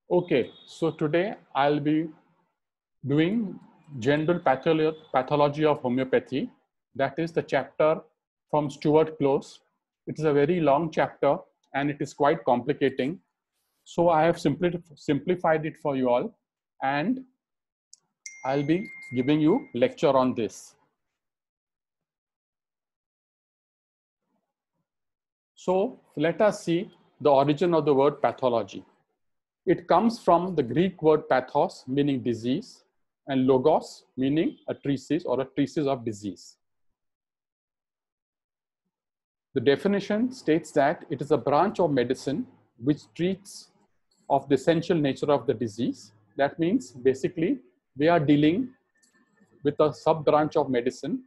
Okay, so today I'll be doing general pathology of homeopathy. That is the chapter from Stuart Close. It is a very long chapter and it is quite complicating. So I have simplified it for you all, and I'll be giving you lecture on this. So let us see the origin of the word pathology. It comes from the Greek word pathos, meaning disease, and logos, meaning a treatise or a treatise of disease. The definition states that it is a branch of medicine which treats of the essential nature of the disease. That means basically we are dealing with a sub branch of medicine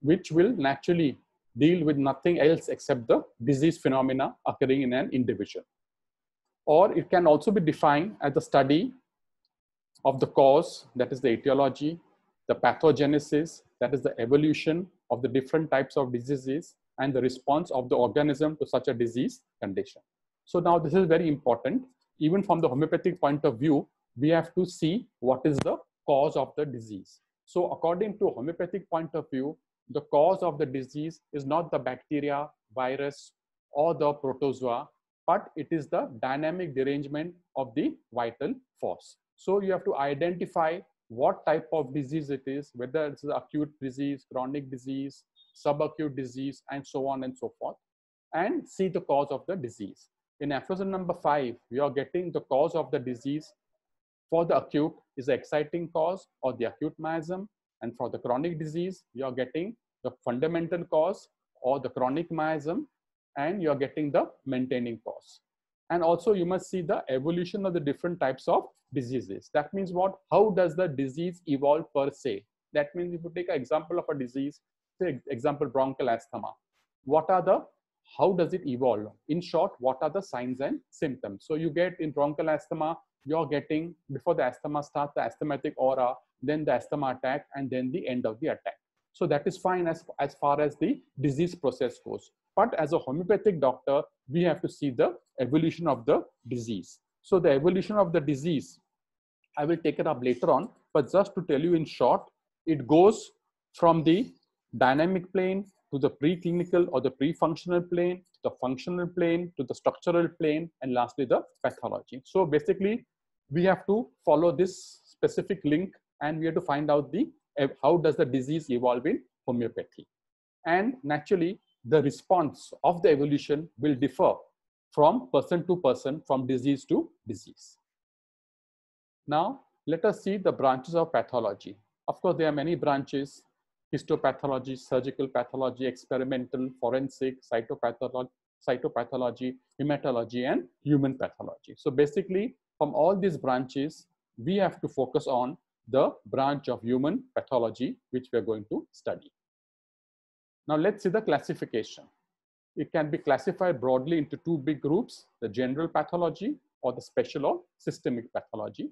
which will naturally deal with nothing else except the disease phenomena occurring in an individual. Or it can also be defined as the study of the cause, that is the etiology, the pathogenesis, that is the evolution of the different types of diseases, and the response of the organism to such a disease condition. So now this is very important. Even from the homeopathic point of view, we have to see what is the cause of the disease. So according to homeopathic point of view, the cause of the disease is not the bacteria, virus, or the protozoa, but it is the dynamic derangement of the vital force. So you have to identify what type of disease it is, whether it's acute disease, chronic disease, subacute disease, and so on and so forth, and see the cause of the disease. In aphorism number 5, we are getting the cause of the disease. For the acute is the exciting cause or the acute miasm, and for the chronic disease, you are getting the fundamental cause or the chronic miasm, and you are getting the maintaining cause. And also you must see the evolution of the different types of diseases. That means what? How does the disease evolve per se? That means if you take an example of a disease, say example bronchial asthma, what are the, how does it evolve? In short, what are the signs and symptoms? So you get in bronchial asthma, you're getting, before the asthma starts, the asthmatic aura, then the asthma attack, and then the end of the attack. So that is fine as far as the disease process goes. But as a homeopathic doctor, we have to see the evolution of the disease. So the evolution of the disease, I will take it up later on, but just to tell you in short, it goes from the dynamic plane to the preclinical or the pre-functional plane, the functional plane, to the structural plane, and lastly the pathology. So basically, we have to follow this specific link, and we have to find out the how does the disease evolve in homeopathy. And naturally, the response of the evolution will differ from person to person, from disease to disease. Now, let us see the branches of pathology. Of course, there are many branches: histopathology, surgical pathology, experimental, forensic, cytopathology, hematology, and human pathology. So basically, from all these branches, we have to focus on the branch of human pathology, which we are going to study. Now, let's see the classification. It can be classified broadly into two big groups: the general pathology or the special or systemic pathology.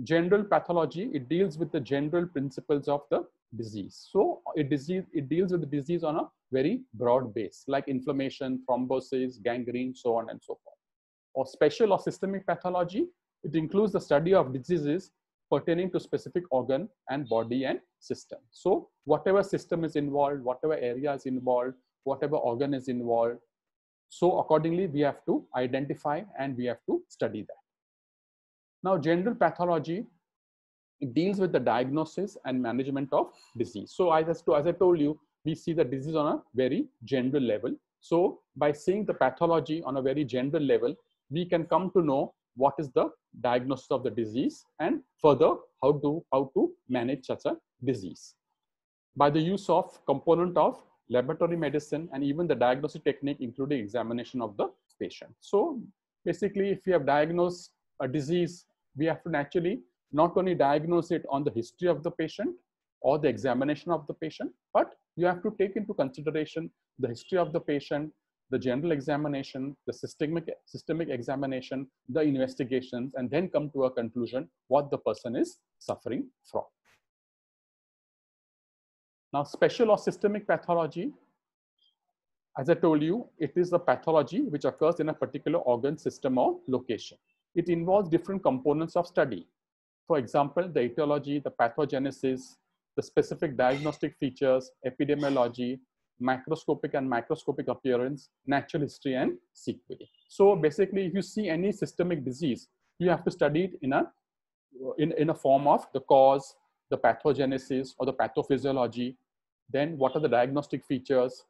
General pathology, it deals with the general principles of the disease. So it deals with the disease on a very broad base, like inflammation, thrombosis, gangrene, so on and so forth. Or special or systemic pathology, it includes the study of diseases pertaining to specific organ and body and system. So whatever system is involved, whatever area is involved, whatever organ is involved, so accordingly we have to identify and we have to study that. Now, general pathology, it deals with the diagnosis and management of disease. So as I told you, we see the disease on a very general level. So by seeing the pathology on a very general level, we can come to know what is the diagnosis of the disease and further how to manage such a disease by the use of component of laboratory medicine and even the diagnostic technique, including examination of the patient. So basically, if we have diagnosed a disease, we have to naturally not only diagnose it on the history of the patient or the examination of the patient, but you have to take into consideration the history of the patient, the general examination, the systemic examination, the investigations, and then come to a conclusion what the person is suffering from. Now, special or systemic pathology, as I told you, it is a pathology which occurs in a particular organ, system, or location. it involves different components of study. For example, the etiology, the pathogenesis, the specific diagnostic features, epidemiology, macroscopic and microscopic appearance, natural history, and sequelae. So basically, if you see any systemic disease, you have to study it in a form of the cause, the pathogenesis, or the pathophysiology. Then what are the diagnostic features?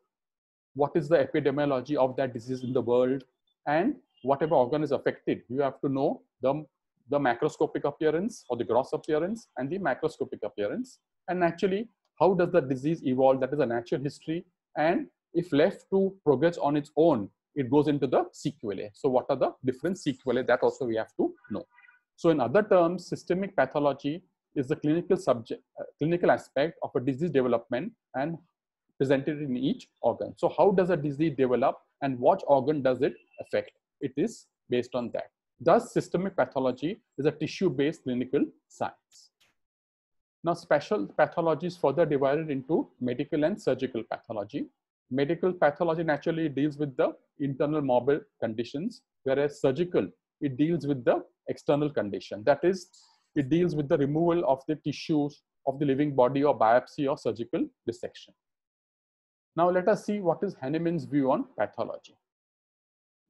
What is the epidemiology of that disease in the world? And whatever organ is affected, you have to know the macroscopic appearance or the gross appearance and the macroscopic appearance. And naturally, how does the disease evolve? That is a natural history. And if left to progress on its own, it goes into the sequelae. So what are the different sequelae? That also we have to know. So in other terms, systemic pathology is the clinical aspect of a disease development and presented in each organ. So how does a disease develop and what organ does it affect? It is based on that. Thus, systemic pathology is a tissue-based clinical science. Now, special pathology is further divided into medical and surgical pathology. Medical pathology naturally deals with the internal morbid conditions, whereas surgical, it deals with the external condition. That is, it deals with the removal of the tissues of the living body or biopsy or surgical dissection. Now, let us see what is Hahnemann's view on pathology.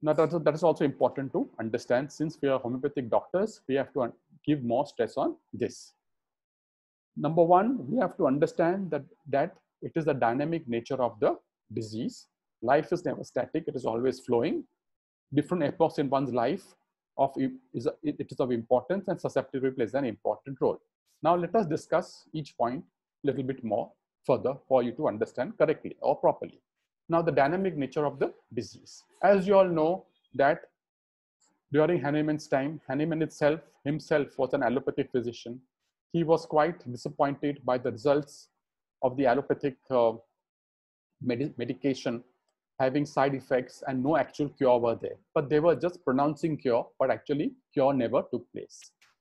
Now, that is also important to understand. Since we are homeopathic doctors, we have to give more stress on this. Number one, we have to understand that it is the dynamic nature of the disease. Life is never static, it is always flowing. Different epochs in one's life it is of importance, and susceptibility plays an important role. Now, let us discuss each point a little bit more further for you to understand correctly or properly. Now, the dynamic nature of the disease. As you all know that during Hahnemann's time, Hahnemann himself was an allopathic physician. He was quite disappointed by the results of the allopathic medication having side effects and no actual cure were there. But they were just pronouncing cure, but actually cure never took place.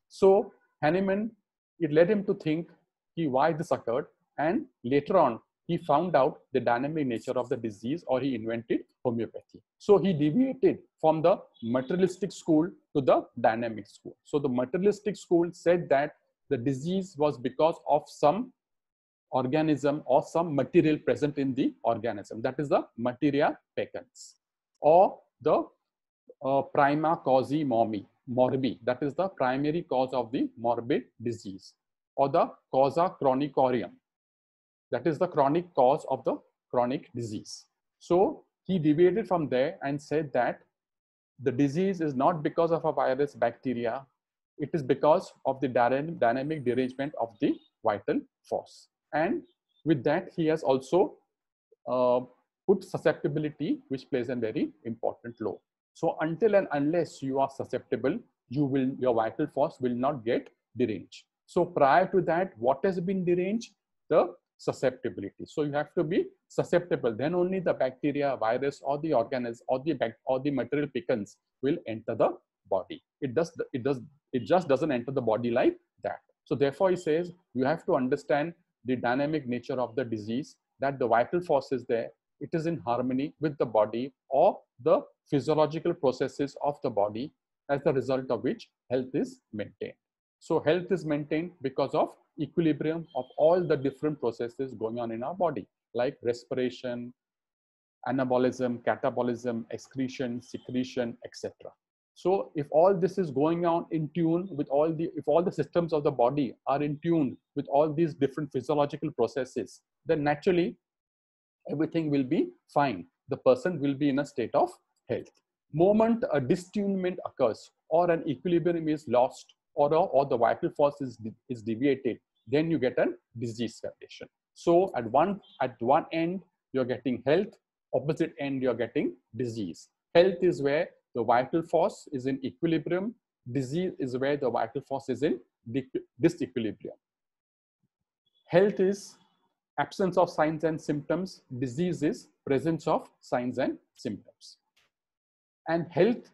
So Hahnemann, it led him to think why this occurred, and later on, he found out the dynamic nature of the disease, or he invented homeopathy. So he deviated from the materialistic school to the dynamic school. So the materialistic school said that the disease was because of some organism or some material present in the organism. That is the materia peccans, or the prima causa morbi. That is the primary cause of the morbid disease, or the causa chronicorium. That is the chronic cause of the chronic disease. So he deviated from there and said that the disease is not because of a virus, bacteria. It is because of the dynamic derangement of the vital force. And with that, he has also put susceptibility, which plays a very important role. So until and unless you are susceptible, your vital force will not get deranged. So prior to that, what has been deranged? The susceptibility. So you have to be susceptible. Then only the bacteria, virus, or the organism, or the material peccans will enter the body. It just doesn't enter the body like that. So therefore, he says you have to understand the dynamic nature of the disease, that the vital force is there. It is in harmony with the body or the physiological processes of the body, as the result of which health is maintained. So health is maintained because of equilibrium of all the different processes going on in our body, like respiration, anabolism, catabolism, excretion, secretion, etc. So if all this is going on in tune with if all the systems of the body are in tune with all these different physiological processes, then naturally everything will be fine. The person will be in a state of health. Moment a distunement occurs, or an equilibrium is lost, or the vital force is deviated, then you get a disease condition. So at one end, you're getting health, opposite end, you're getting disease. Health is where the vital force is in equilibrium. Disease is where the vital force is in disequilibrium. Health is absence of signs and symptoms. Disease is presence of signs and symptoms. And health,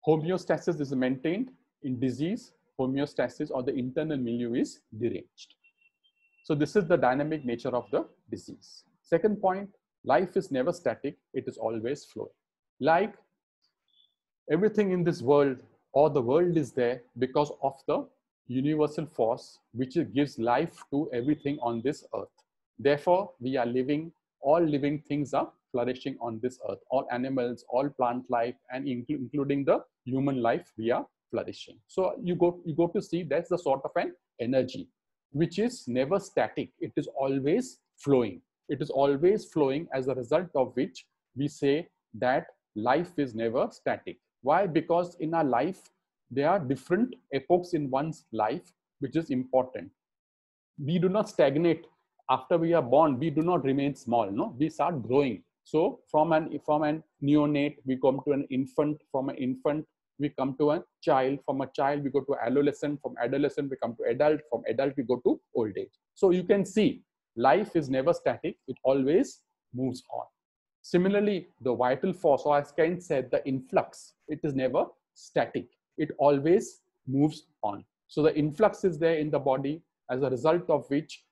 homeostasis is maintained. In disease, homeostasis or the internal milieu is deranged. So this is the dynamic nature of the disease. Second point, life is never static. It is always flowing. Like everything in this world, or the world is there because of the universal force which gives life to everything on this earth. Therefore, we are living, all living things are flourishing on this earth. All animals, all plant life, and including the human life, we are flourishing. So you go to see that's the sort of an energy which is never static. It is always flowing. It is always flowing, as a result of which we say that life is never static. Why? Because in our life, there are different epochs in one's life, which is important. We do not stagnate. After we are born, we do not remain small. No, we start growing. So from an neonate, we come to an infant. From an infant, we come to a child. From a child, we go to adolescent. From adolescent, we come to adult. From adult, we go to old age. So you can see life is never static. It always moves on. Similarly, the vital force, or as Kent said, the influx, it is never static. It always moves on. So the influx is there in the body, as a result of which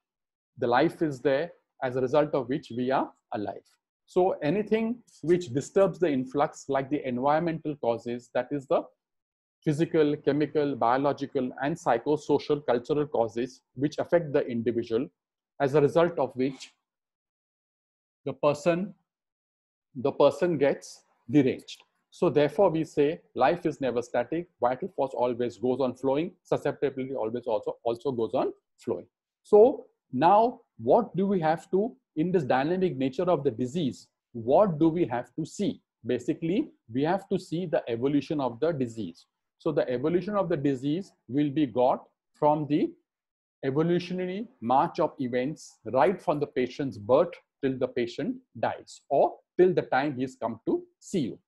the life is there, as a result of which we are alive. So anything which disturbs the influx, like the environmental causes, that is the physical, chemical, biological, and psychosocial, cultural causes which affect the individual, as a result of which the person gets deranged. So therefore we say life is never static, vital force always goes on flowing, susceptibility always also goes on flowing. So now what do we have to, in this dynamic nature of the disease, what do we have to see? Basically, we have to see the evolution of the disease. So the evolution of the disease will be got from the evolutionary march of events right from the patient's birth till the patient dies, or till the time he's come to see you.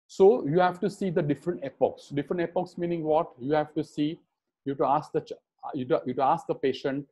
So you have to see the different epochs. Different epochs meaning what? You have to see, you have to ask the patient,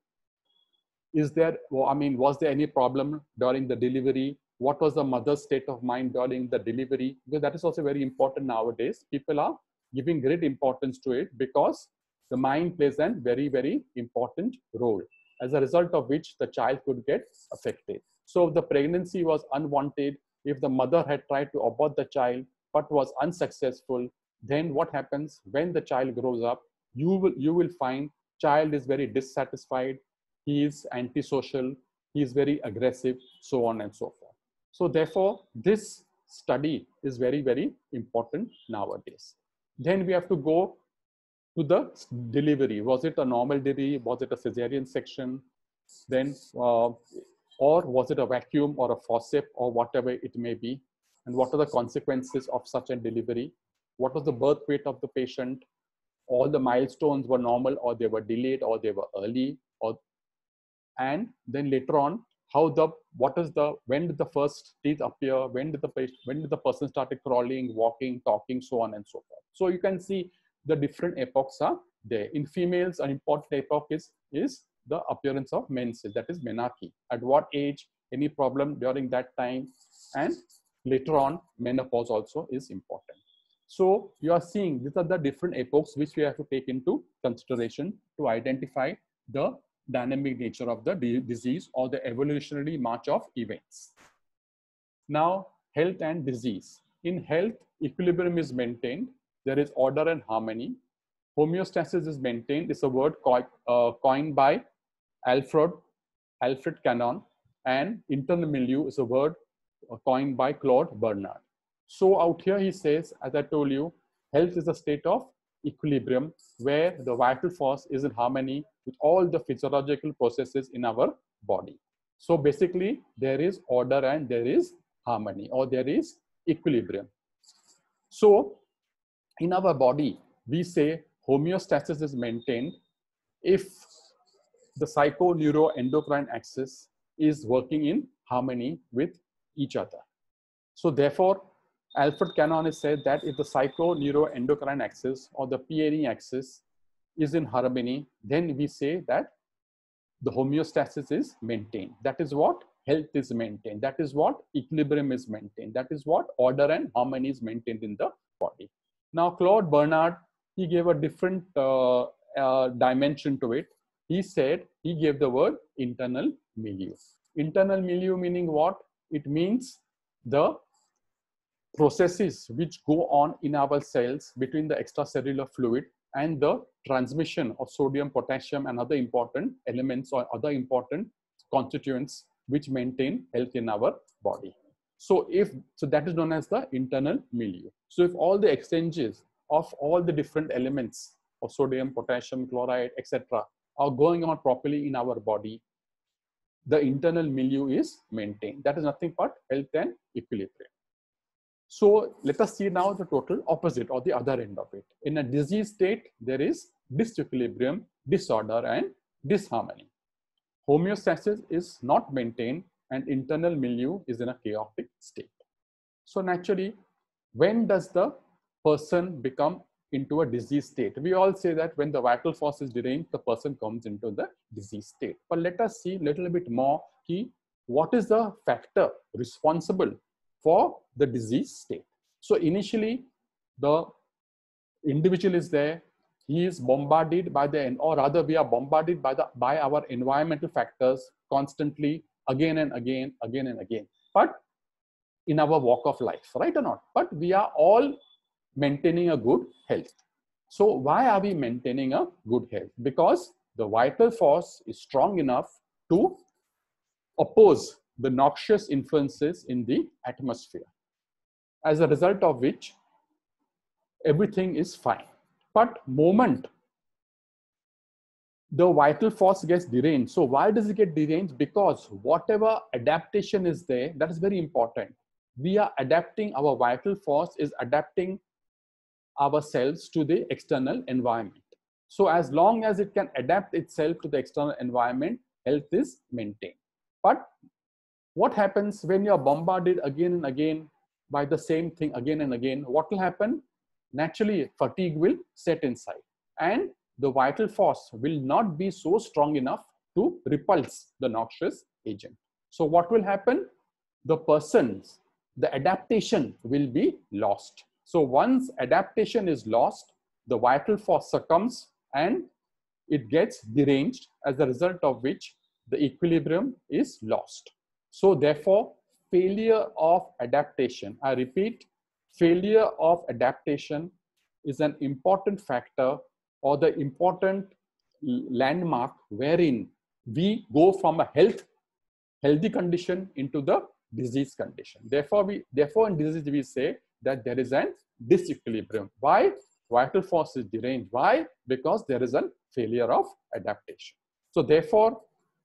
is there, was there any problem during the delivery? What was the mother's state of mind during the delivery? Because that is also very important nowadays. People are giving great importance to it because the mind plays a very, very important role, as a result of which the child could get affected. So if the pregnancy was unwanted, if the mother had tried to abort the child but was unsuccessful, then what happens when the child grows up? You will find child is very dissatisfied, he is antisocial, he is very aggressive, so on and so forth. So therefore, this study is very, very important nowadays. Then we have to go to the delivery. Was it a normal delivery? Was it a cesarean section? Then, or was it a vacuum or a forceps or whatever it may be? And what are the consequences of such a delivery? What was the birth weight of the patient? All the milestones were normal, or they were delayed, or they were early, and then later on, when did the first teeth appear? When did the person started crawling, walking, talking, so on and so forth. So you can see the different epochs are there. In females, an important epoch is the appearance of menses, that is menarche. At what age, any problem during that time, and later on, menopause also is important. So you are seeing these are the different epochs which we have to take into consideration to identify the dynamic nature of the disease or the evolutionary march of events. Now, health and disease. In health, equilibrium is maintained. There is order and harmony. Homeostasis is maintained. It's a word coined by Alfred Cannon, and internal milieu is a word coined by Claude Bernard. So out here he says, as I told you, health is a state of equilibrium where the vital force is in harmony with all the physiological processes in our body. So basically, there is order and there is harmony, or there is equilibrium. So in our body, we say homeostasis is maintained if the psycho-neuro-endocrine axis is working in harmony with each other. So therefore, Alfred Cannon has said that if the psycho-neuro-endocrine axis or the PNE axis is in harmony, then we say that the homeostasis is maintained. That is what health is maintained. That is what equilibrium is maintained. That is what order and harmony is maintained in the body. Now, Claude Bernard, he gave a different dimension to it. He said, he gave the word internal milieu. Internal milieu meaning what? It means the processes which go on in our cells between the extracellular fluid and the transmission of sodium, potassium, and other important elements or other important constituents which maintain health in our body. So that is known as the internal milieu. So if all the exchanges of all the different elements of sodium, potassium, chloride, etc. are going on properly in our body, the internal milieu is maintained. That is nothing but health and equilibrium. So let us see now the total opposite or the other end of it. In a disease state, there is disequilibrium, disorder, and disharmony. Homeostasis is not maintained and internal milieu is in a chaotic state. So naturally, when does the person become into a disease state? We all say that when the vital force is deranged, the person comes into the disease state. But let us see a little bit more what is the factor responsible for the disease state. So initially, the individual is there, he is bombarded by or rather we are bombarded by our environmental factors constantly, again and again. But in our walk of life, right or not? But we are all maintaining a good health. So why are we maintaining a good health? Because the vital force is strong enough to oppose the noxious influences in the atmosphere, as a result of which everything is fine. But moment the vital force gets deranged. So why does it get deranged? Because whatever adaptation is there, that is very important. We are adapting, our vital force is adapting ourselves to the external environment. So as long as it can adapt itself to the external environment, health is maintained. But what happens when you are bombarded again and again by the same thing again and again? What will happen? Naturally, fatigue will set inside and the vital force will not be so strong enough to repulse the noxious agent. So what will happen? The adaptation will be lost. So once adaptation is lost, the vital force succumbs and it gets deranged, as a result of which the equilibrium is lost. So therefore, failure of adaptation, I repeat, failure of adaptation is an important factor or the important landmark wherein we go from a healthy condition into the disease condition. Therefore, in disease we say that there is an disequilibrium. Why? Vital force is deranged. Why? Because there is a failure of adaptation. So therefore,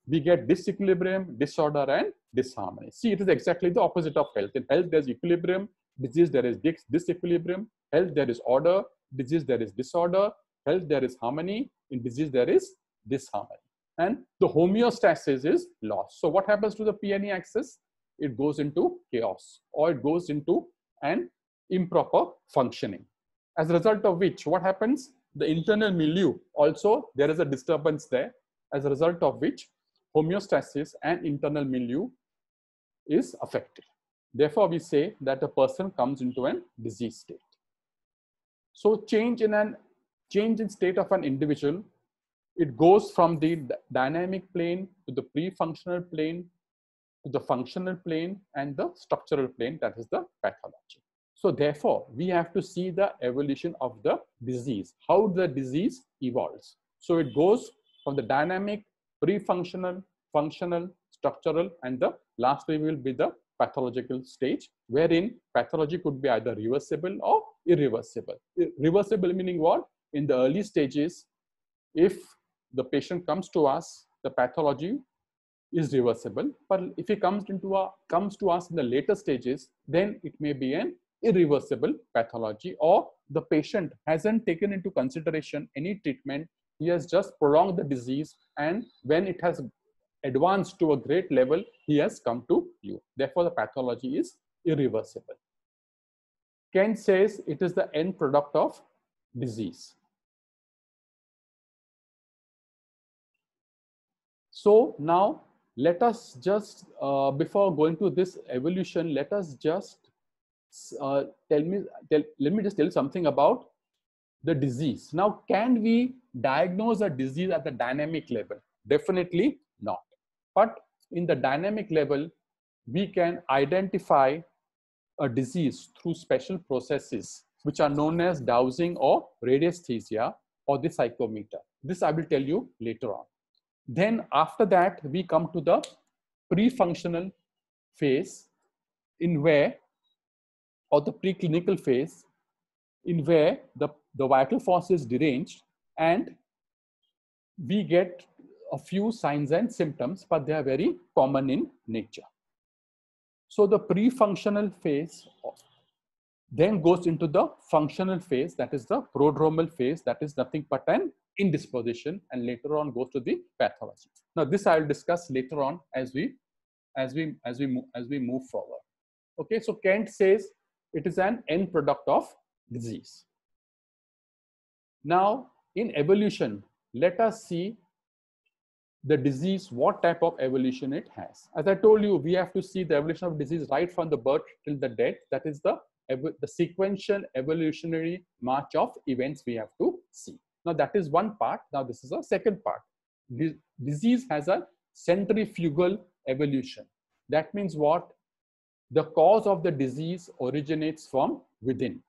we get disequilibrium, disorder, and disharmony. See, it is exactly the opposite of health. In health, there's equilibrium. Disease, there is disequilibrium. Health, there is order. Disease, there is disorder. Health, there is harmony. In disease, there is disharmony. And the homeostasis is lost. So what happens to the PNE axis? It goes into chaos, or it goes into an improper functioning. As a result of which, what happens? The internal milieu, also there is a disturbance there, as a result of which homeostasis and internal milieu is affected. Therefore, we say that a person comes into a disease state. So change in state of an individual, it goes from the dynamic plane to the pre-functional plane, to the functional plane, and the structural plane, that is the pathology. So therefore, we have to see the evolution of the disease, how the disease evolves. So it goes from the dynamic, pre-functional, functional, structural, and the lastly will be the pathological stage, wherein pathology could be either reversible or irreversible. Reversible meaning what? In the early stages, if the patient comes to us, the pathology is reversible. But if he comes to us in the later stages, then it may be an irreversible pathology, or the patient hasn't taken into consideration any treatment. He has just prolonged the disease, and when it has advanced to a great level, he has come to you. Therefore, the pathology is irreversible. Kent says it is the end product of disease. So now let us just, before going to this evolution, let us just let me just tell you something about the disease. Now, can we diagnose a disease at the dynamic level? Definitely not. But in the dynamic level, we can identify a disease through special processes which are known as dowsing or radiesthesia or the psychometer. This I will tell you later on. Then after that, we come to the pre-functional phase in where, or the preclinical phase in where the vital force is deranged and we get a few signs and symptoms, but they are very common in nature. So the pre-functional phase then goes into the functional phase, that is the prodromal phase, that is nothing but an indisposition, and later on goes to the pathology. Now this I will discuss later on as we move forward. Okay, so Kent says it is an end product of disease. Now in evolution, let us see the disease, what type of evolution it has. As I told you, we have to see the evolution of disease right from the birth till the death. That is the sequential evolutionary march of events we have to see. Now that is one part. Now this is a second part. Disease has a centrifugal evolution. That means what? The cause of the disease originates from within.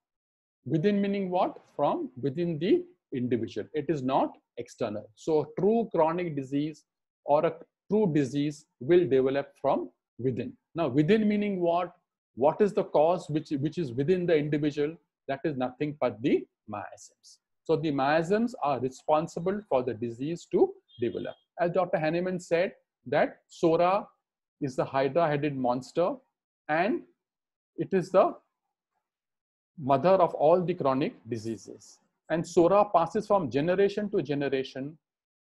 Within meaning what? From within the individual. It is not external. So true chronic disease or a true disease will develop from within. Now within meaning what? What is the cause which is within the individual? That is nothing but the miasms. So the miasms are responsible for the disease to develop. As Dr. Hahnemann said, that Sora is the hydra-headed monster and it is the mother of all the chronic diseases. And Sora passes from generation to generation,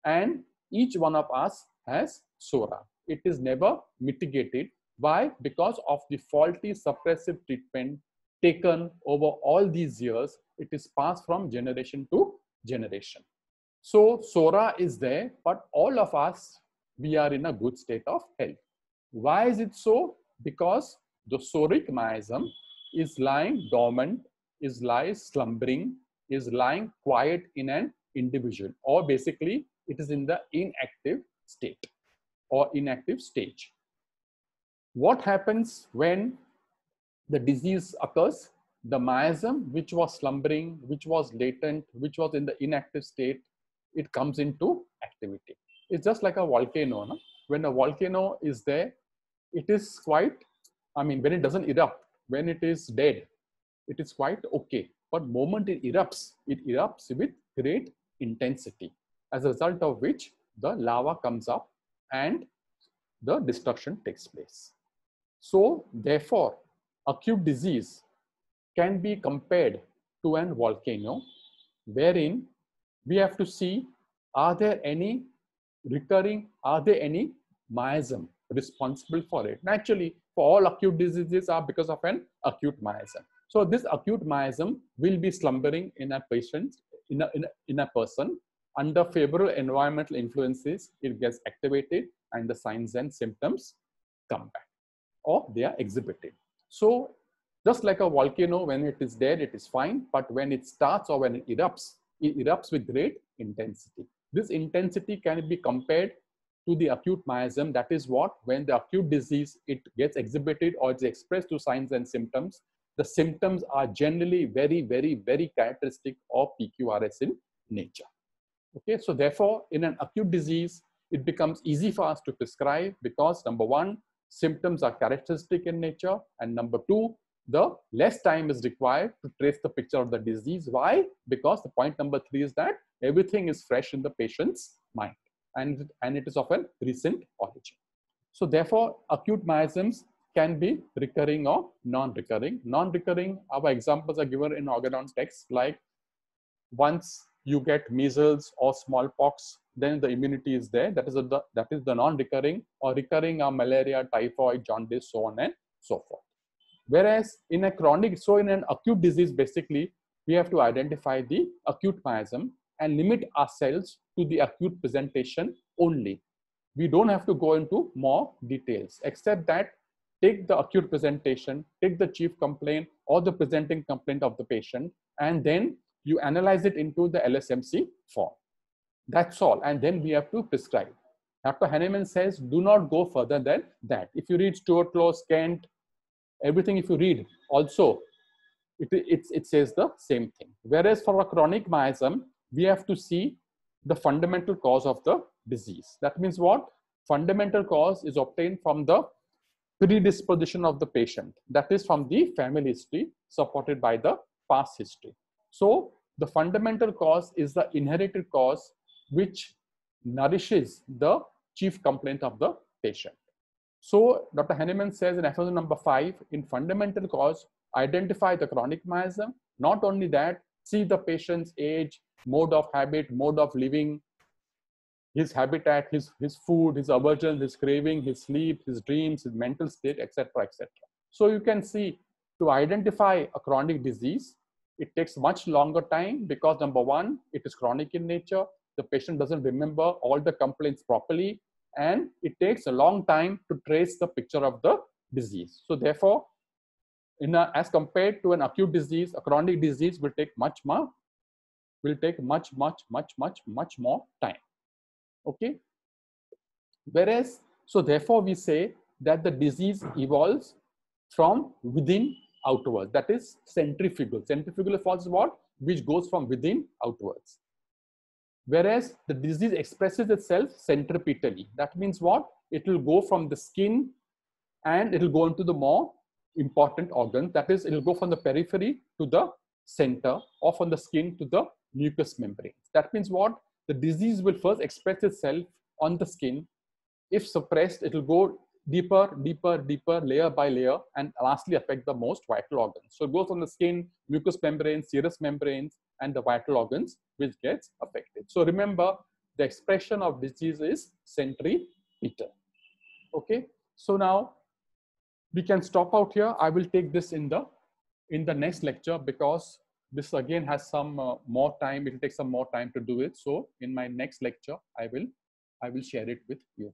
and each one of us has Sora. It is never mitigated. Why? Because of the faulty suppressive treatment taken over all these years. It is passed from generation to generation. So Sora is there, but all of us, we are in a good state of health. Why is it so? Because the soric miasm is lying dormant, is lying slumbering, is lying quiet in an individual, or basically it is in the inactive state or inactive stage. What happens when the disease occurs? The miasm, which was slumbering, which was latent, which was in the inactive state, it comes into activity. It's just like a volcano. No? When a volcano is there, it is quite, I mean, when it doesn't erupt, when it is dead, it is quite okay. But moment it erupts with great intensity, as a result of which the lava comes up and the destruction takes place. So therefore, acute disease can be compared to an volcano, wherein we have to see, are there any miasm responsible for it? Naturally, for all acute diseases are because of an acute miasm. So this acute miasm will be slumbering in a patient, in a person. Under favorable environmental influences, it gets activated and the signs and symptoms come back or they are exhibited. So just like a volcano, when it is dead, it is fine. But when it starts or when it erupts with great intensity. This intensity can be compared to the acute miasm. That is what, when the acute disease, it gets exhibited or it's expressed through signs and symptoms, the symptoms are generally very, very, very characteristic of PQRS in nature. Okay, so therefore, in an acute disease, it becomes easy for us to prescribe because number one, symptoms are characteristic in nature, and number two, the less time is required to trace the picture of the disease. Why? Because the point number three is that everything is fresh in the patient's mind and it is of a recent origin. So therefore, acute miasms can be recurring or non-recurring. Non-recurring, our examples are given in Organon text, like once you get measles or smallpox, then the immunity is there. That is the non-recurring, or recurring are malaria, typhoid, jaundice, so on and so forth. Whereas in a chronic, so in an acute disease, basically, we have to identify the acute miasm and limit ourselves to the acute presentation only. We don't have to go into more details, except that take the acute presentation, take the chief complaint or the presenting complaint of the patient, and then you analyze it into the LSMC form. That's all. And then we have to prescribe. Dr. Hahnemann says, do not go further than that. If you read Stuart Close, Kent, everything if you read also, it says the same thing. Whereas for a chronic miasm, we have to see the fundamental cause of the disease. That means what? Fundamental cause is obtained from the predisposition of the patient. That is from the family history supported by the past history. So the fundamental cause is the inherited cause which nourishes the chief complaint of the patient. So Dr. Henneman says in episode number 5, in fundamental cause, identify the chronic miasm. Not only that, see the patient's age, mode of habit, mode of living, his habitat, his food, his aversion, his craving, his sleep, his dreams, his mental state, etc., etc. So you can see, to identify a chronic disease, it takes much longer time because number one, it is chronic in nature. The patient doesn't remember all the complaints properly, and it takes a long time to trace the picture of the disease. So therefore, as compared to an acute disease, a chronic disease will take much more time. Okay. Whereas, so therefore we say that the disease evolves from within outwards. That is centrifugal. Centrifugal force is what? Which goes from within outwards. Whereas the disease expresses itself centripetally. That means what? It will go from the skin and it will go into the more important organ. That is, it will go from the periphery to the center, or from the skin to the mucous membrane. That means what? The disease will first express itself on the skin. If suppressed, it will go deeper, deeper, deeper, layer by layer, and lastly affect the most vital organs. So it goes on the skin, mucous membranes, serous membranes, and the vital organs which gets affected. So remember, the expression of disease is centripetal. Okay. So now we can stop out here. I will take this in the next lecture because this again has some more time. It will take some more time to do it. So in my next lecture, I will share it with you.